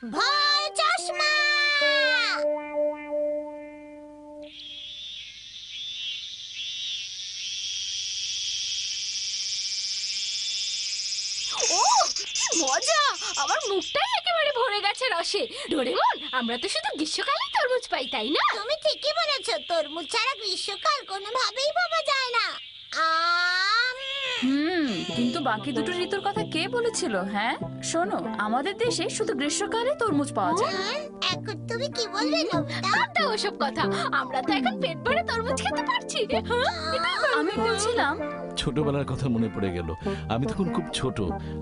ভয় চশমা। ও কি মজা! আমার মুখটাই একেবারে ভরে গেছে রসে। ডোরেমন, আমরা তো শুধু গ্রীষ্মকালে তরমুজ পাই, তাই না? তুমি ঠিকই বলেছো, তরমুজ ছাড়া গ্রীষ্মকাল কোনোভাবেই ভাবা যায় না। আম, কিন্তু বাকি দুটো ঋতুর কথা কে বলেছিল? হ্যাঁ শোনো, আমাদের দেশে শুধু গ্রীষ্মকালে তরমুজ পাওয়া যায়। এখন তুমি কি বলবে নবিতা? তা ওসব কথা, আমরা তো এখন পেট ভরে তরমুজ খেতে পারছি। হ্যাঁ, এটাই বড় আমি কথা। বলছিলাম ছোটবেলার কথা মনে পড়ে গেল। আমি তখন খুব ছোট,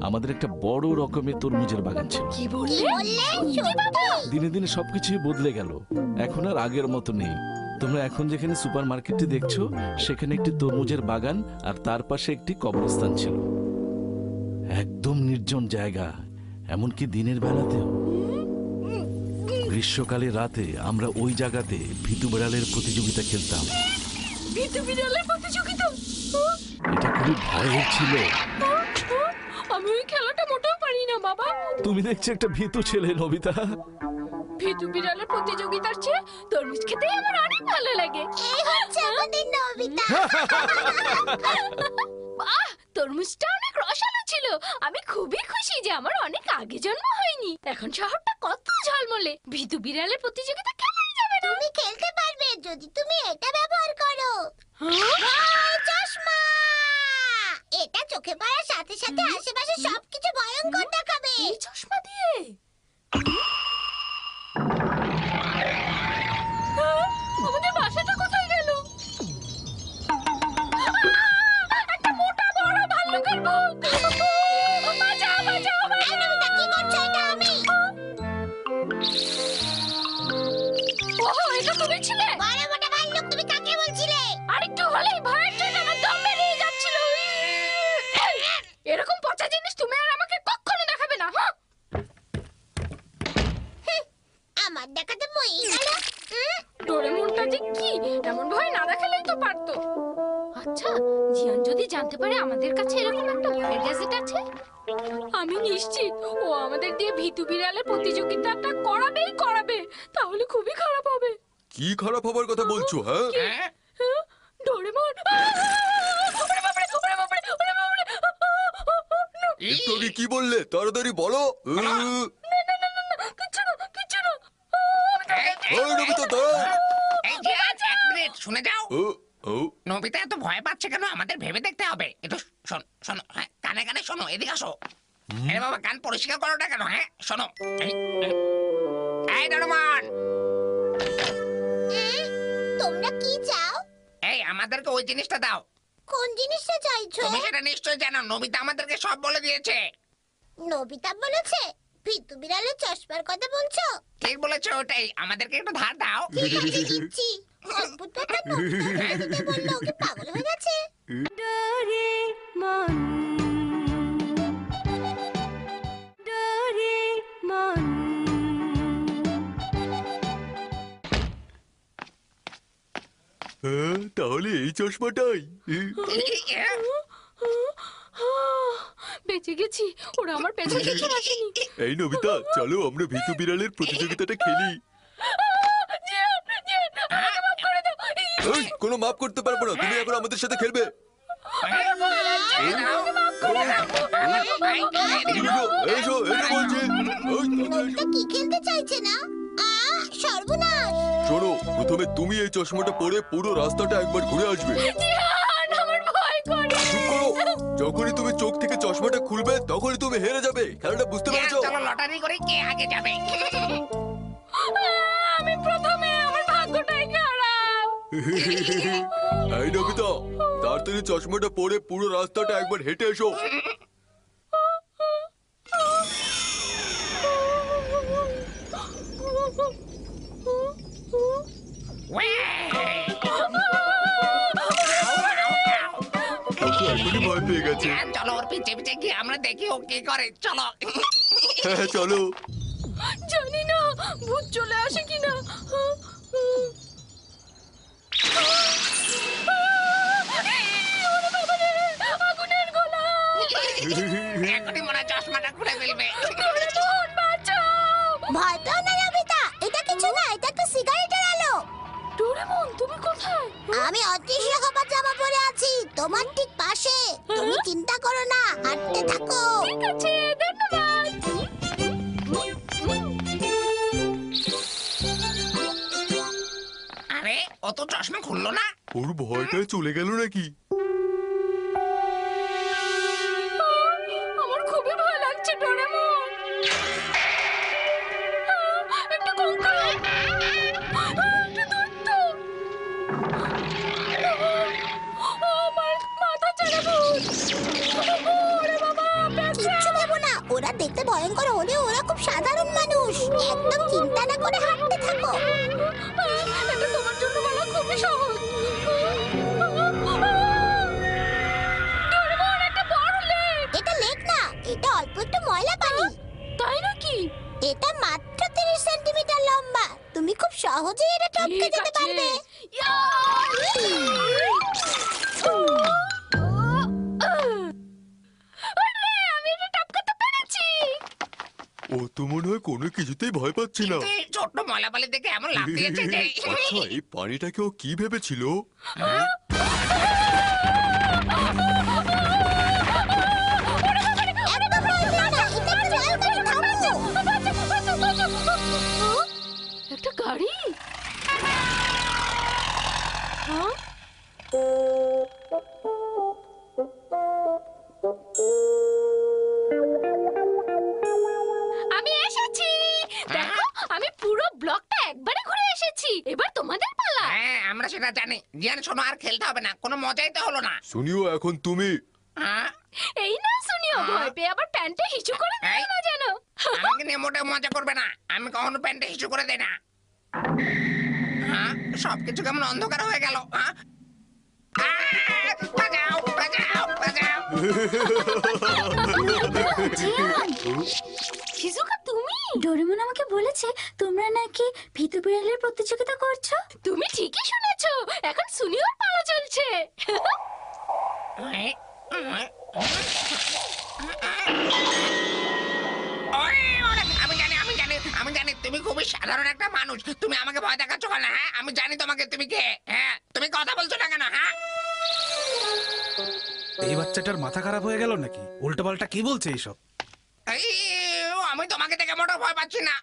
আমাদের একটা বড় রকমের তরমুজের বাগান ছিল। কি কি বললে? বললে? বাবা! দিনে দিনে সবকিছুই বদলে গেল, এখন আর আগের মতো নেই। তোমরা এখন যেখানে সুপার মার্কেটটি দেখছো, সেখানে একটি তরমুজের বাগান আর তার পাশে একটি কবরস্থান ছিল। একদম নির্জন জায়গা, এমনকি দিনের বেলাতেও। গ্রীষ্মকালে রাতে আমরা ওই জায়গাতে ভীতু বেড়ালের প্রতিযোগিতা খেলতাম। ভীতু বিড়ালের প্রতিযোগিতা? এটা খুবই ভয়ের ছিল। আমি ওই খেলাটা মোটেও পারি না বাবা। তুমি দেখছি একটা ভীতু ছেলে নবিতা। ভীতু বিড়ালের প্রতিযোগিতার চেয়ে তরমুজ খেতেই আমার অনেক ভালো লাগে। এই হচ্ছে আমাদের নবিতা। বাহ, তরমুজটা অনেক রসালো ছিল। আমি খুবই খুশি যে আমার অনেক আগে জন্ম হয়নি। এখন শহরটা কত ঝলমলে। ভীতু বিড়ালের প্রতিযোগিতা খেলাই যাবে না। তুমি খেলতে পারবে যদি তুমি এটা ব্যবহার করো। হ্যাঁ? ভয় চশমা। এটা চোখে পড়ার সাথে সাথে আশেপাশে সবকিছু ভয়ঙ্কর দেখাবে। এই চশমা দিয়ে? হ্যাঁ, আমাদের বাসাটা কোথায় গেল? একটা মোটা বড় ভাল্লুকের মুখ! বাঁচাও, বাঁচাও, এই নবিতা, কি করছো? এটা আমি। ওহো, এটা তুমি ছিলে? বড় মোটা ভাল্লুক, তুমি কাকে বলছিলে? আরেকটু হলেই ভয়ের জন্য আমার দম বেরিয়ে যাচ্ছিল। এরকম পচা জিনিস তুমি আর আমাকে কখনো দেখাবে না, হ্যাঁ? আমার দেখাতে বই গেল। ডোরেমনটা যে কি, এমন ভয় না দেখালেই তো পারতো। আচ্ছা, জিয়ান যদি জানতে পারে আমাদের কাছে এরকম একটা ভয়ের গ্যাজেট আছে, আমি নিশ্চিত ও আমাদের দিয়ে ভীতু বিড়ালের প্রতিযোগিতাটা করাবেই করাবে। তাহলে খুবই খারাপ হবে। কি খারাপ হবার কথা বলছো? হ্যাঁ, হ্যাঁ? ডোরেমন! ওরে বাবারে, ওরে বাবারে, ওরে বাবারে! একটু আগে কি বললে? তাড়াতাড়ি বলো। কিচ্ছু না, কিচ্ছু না। ওই নবিতা, দাঁড়াও। এই জিয়ান, এক মিনিট শুনে যাও। ও, ও, নবিতা এত ভয় পাচ্ছে কেন? আমাদের ভেবে দেখতে হবে। একটু শোনো, হ্যাঁ, কানে কানে শোনো, এদিকে আসো। আরে বাবা, কান পরিষ্কার করো না কেন? হ্যাঁ, শোনো। এই ডোরেমন, তোমরা কি চাও? এই আমাদেরকে ওই জিনিসটা দাও। কোন জিনিসটা চাইছো? তুমি সেটা নিশ্চয়ই জানো, নবিতা আমাদেরকে সব বলে দিয়েছে। নবিতা বলেছে? ভীতু বিড়ালের চশমার কথা বলছো? ঠিক বলেছো, ওটাই। আমাদেরকে একটু ধার দাও। ঠিক আছে, দিচ্ছি। অদ্ভুত ব্যাপার, নবিতা দিতে বললো, ওকে পাগল হয়ে গেছে। হ্যাঁ, তাহলে এই চশমাটাই। বেঁচে গেছি, ওরা আমার পেছন পেছন আসেনি। এই নবিতা, চলো আমরা ভীতু বিড়ালের প্রতিযোগিতাটা খেলি। জিয়ান, জিয়ান, আমাকে মাফ করে দাও। এই, কোনো মাফ করতে পারবো না, তুমি এখন আমাদের সাথে খেলবে। এদিকে এসো, এসো বলছি। ওই, নবিতা কি খেলতে চাইছে না? সর্বনাশ! শোনো, প্রথমে তুমি এই চশমাটা পরে পুরো রাস্তাটা একবার ঘুরে আসবে। জিয়ান, আমার ভয় করে। চুপ করো। যখনই তুমি চোখ থেকে চশমাটা খুলবে, তখনই তুমি হেরে যাবে। খেলাটা বুঝতে জিয়ান, পেরেছো? চলো লটারি করে কে আগে যাবে। আমি প্রথমে, আমার ভাগ্যটাই খারাপ। এই নবিতা, তাড়াতাড়ি চশমাটা পরে পুরো রাস্তাটা একবার হেঁটে এসো। এখনই ভয় পেয়ে গেছে। জিয়ান, চলো ওর পিছে পিছে গিয়ে আমরা দেখি ও কি করে। চলো। হ্যাঁ, চলো। জানি না ভূত চলে আসে কিনা। আগুনের গোলা! এখনই মনে হয় চশমাটা খুলে ফেলবে। ডোরেমন, বাঁচাও! ভয় পেও না নবিতা, এটা কিছু না, এটা তো সিগারেটের আলো। ডোরেমন তুমি কোথায়? আমি অদৃশ্য হবার জামা পরে আছি, তোমার ঠিক পাশে। তুমি চিন্তা করো না, হাঁটতে থাকো। ঠিক আছে, ধন্যবাদ। আরে ও তো চশমা খুললো না। ওর ভয়টাই চলে গেল নাকি? আমার খুবই ভয় লাগছে ডোরেমন। একটা কঙ্কাল, একটা দৈত্য। আমার মাথা চাড়া ভূত। ওরে বাবা, কিচ্ছু ভেবো না, ওরা দেখতে ভয়ঙ্কর হলেও ওরা খুব সাধারণ মানুষ। একদম চিন্তা না করে হাঁটতে থাকো। এটা তোমার জন্য বলা খুবই সহজ। ডোরেমন, একটা বড় লেক। এটা লেক না, এটা অল্প একটু ময়লা পানি। তাই নাকি? এটা মাত্র 30 সেন্টিমিটার লম্বা, তুমি খুব সহজেই এটা টপকে ঠিক যেতে আছে। পারবে। ইয়া! আরে, আমি এটা টপকাতে পেরেছি। ও তো মনে হয় কোনো কিছুতেই ভয় পাচ্ছে না। কিন্তু এই ছোট্ট ময়লাবালি দেখে এমন লাভ দিয়েছে যে আচ্ছা, এই পানিটাকে ও কি ভেবেছিল? একদম ভয় পেও না, এটা একটা রেল গাড়ি, থামো। একটা গাড়ি? হ্যাঁ? আমি এসেছি। দেখো, আমি পুরো ব্লকটা একবারে ঘুরে এসেছি। এবার তোমাদের পালা। হ্যাঁ, আমরা সেটা জানি। জিয়ান শোনো, আর খেলতে হবে না, কোনো মজাই তো হলো না। শুনিও, এখন তুমি। হ্যাঁ, এই না শুনিও, ভয় পেয়ে আবার প্যান্টে হিচু করে দিও না যেন। আমাকে নিয়ে মোটেও মজা করবে না। আমি কখনো প্যান্টে হিসু করে দেই না। হ্যাঁ, সবকিছু কেমন অন্ধকার হয়ে গেল। হ্যাঁ, বাজাও বাজাও বাজাও। শিজুকা, তুমি? ডোরেমন আমাকে বলেছে তোমরা নাকি ভীতু বিড়ালের প্রতিযোগিতা করছো। তুমি ঠিকই শুনেছো, এখন শুনিওর পালা চলছে। আমি জানি তুমি খুবই সাধারণ একটা মানুষ। তুমি আমাকে ভয় দেখাচ্ছ কেন? হ্যাঁ, আমি জানি তোমাকে, তুমি কে? হ্যাঁ, তুমি কথা বলছো না কেন? হ্যাঁ, এই বাচ্চাটার মাথা খারাপ হয়ে গেল নাকি? উল্টোপাল্টা কি বলছে এইসব? এই, আমি তোমাকে দেখে মোটেও ভয় পাচ্ছি না।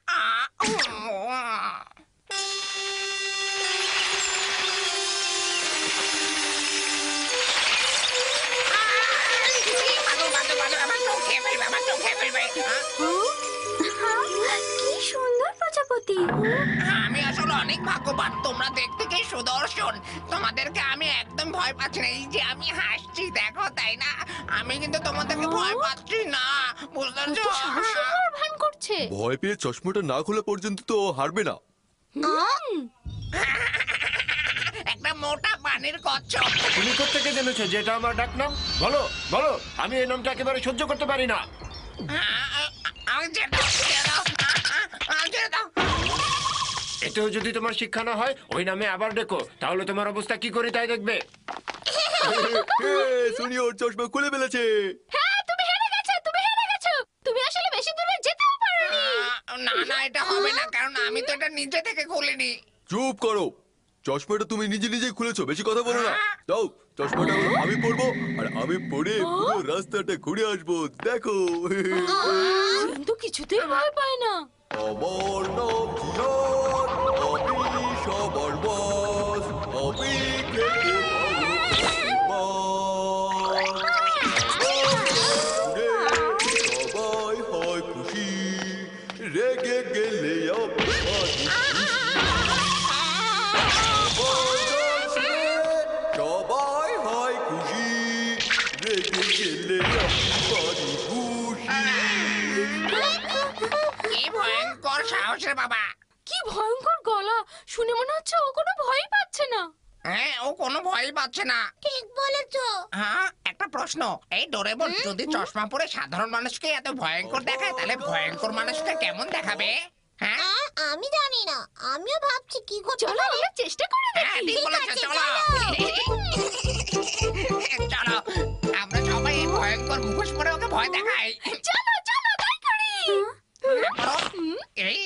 আমার চোখ খেয়ে ফেলবে, আমার চোখ খেয়ে ফেলবে। কি সুন্দর প্রজাপতি। আমি আসলে অনেক ভাগ্যবান। তোমরা দেখতে কি সুদর্শন। তোমাদেরকে আমি একদম ভয় পাচ্ছি না। এই যে আমি হাসছি, দেখো, তাই না? আমি কিন্তু তোমাদেরকে ভয় পাচ্ছি না, বুঝতে পারছো? সাহসের ভান করছে। ভয় পেয়ে চশমাটা না খোলা পর্যন্ত তো ও হারবে না। একটা মোটা পানির কচ্ছপ। তুমি কোত্থেকে জেনেছো যে এটা আমার ডাক নাম? বলো বলো, আমি এই নামটা একেবারে সহ্য করতে পারি না। আমি ছেড়ে দাও, ছেড়ে দাও, ছেড়ে দাও। এতেও যদি তোমার শিক্ষা না হয়, ওই নামে আবার ডেকো, তাহলে তোমার অবস্থা কি করে তাই দেখবে। শুনিও, ওর চশমা খুলে ফেলেছে। হ্যাঁ, তুমি হেরে গেছো, তুমি হেরে গেছো। তুমি আসলে বেশি দূরে যেতেও পারোনি। না না, এটা হবে না, কারণ আমি তো এটা নিজে থেকে খুলিনি। চুপ করো, চশমাটা তুমি নিজে নিজেই খুলেছো, বেশি কথা বলো না। দাও চশমাটা, আমি পরবো আর আমি পরে পুরো রাস্তাটা ঘুরে আসবো, দেখো। কিন্তু কিছুতেই ভয় পায় না। আমার নাম জিয়ান, আমি সবার বস, আমি খেতে সবাই হয় খুশি, রেগে গেলে আমি সবাই হয় খুশি, রেগে গেলে আমি খুশি। কি ভয়ঙ্কর সাহসের বাবা। কি ভয়ঙ্কর গলা, শুনে মনে হচ্ছে ও কোনো ভয়ই পাচ্ছে না। হ্যাঁ, ও কোনো ভয় পাচ্ছে না। ঠিক বলেছো। হ্যাঁ, একটা প্রশ্ন, এই ডোরেমন যদি চশমা পরে সাধারণ মানুষকে এত ভয়ঙ্কর দেখায়, তাহলে ভয়ঙ্কর মানুষকে কেমন দেখাবে? হ্যাঁ, আমি জানি না, আমিও ভাবছি কি করতে চলো পারি। আমরা চেষ্টা করে হ্যাঁ, দেখি। ঠিক বলেছো, আছে, চলো। চলো, আমরা সবাই এই ভয়ঙ্কর মুখোশ পরে ওকে ভয় দেখাই। চলো চলো তাই করি। এই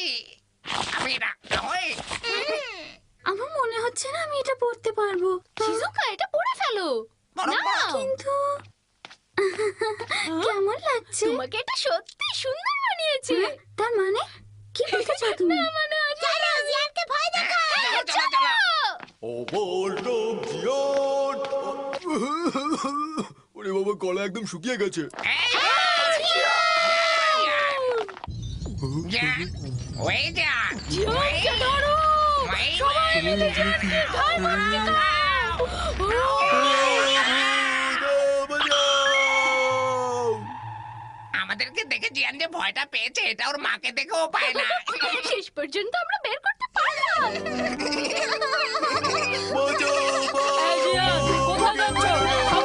জামাটা সত্যি সুন্দর মানিয়েছে। তার মানে কি বলতে চাও তুমি? মানে চলো জিয়ানকে ভয় দেখাও। চলো চলো ও বলরাম জিয়ান ওরে বাবা গলা একদম শুকিয়ে গেছে এই, যা, ওই যা, ওই, ওই, আমাদেরকে দেখে জিয়ান যে ভয়টা পেয়েছে এটা ওর মাকে দেখেও পায় না। শেষ পর্যন্ত আমরা বের করতে পারলাম। বাঁচাও, বাঁচাও। কোথায় যাচ্ছ?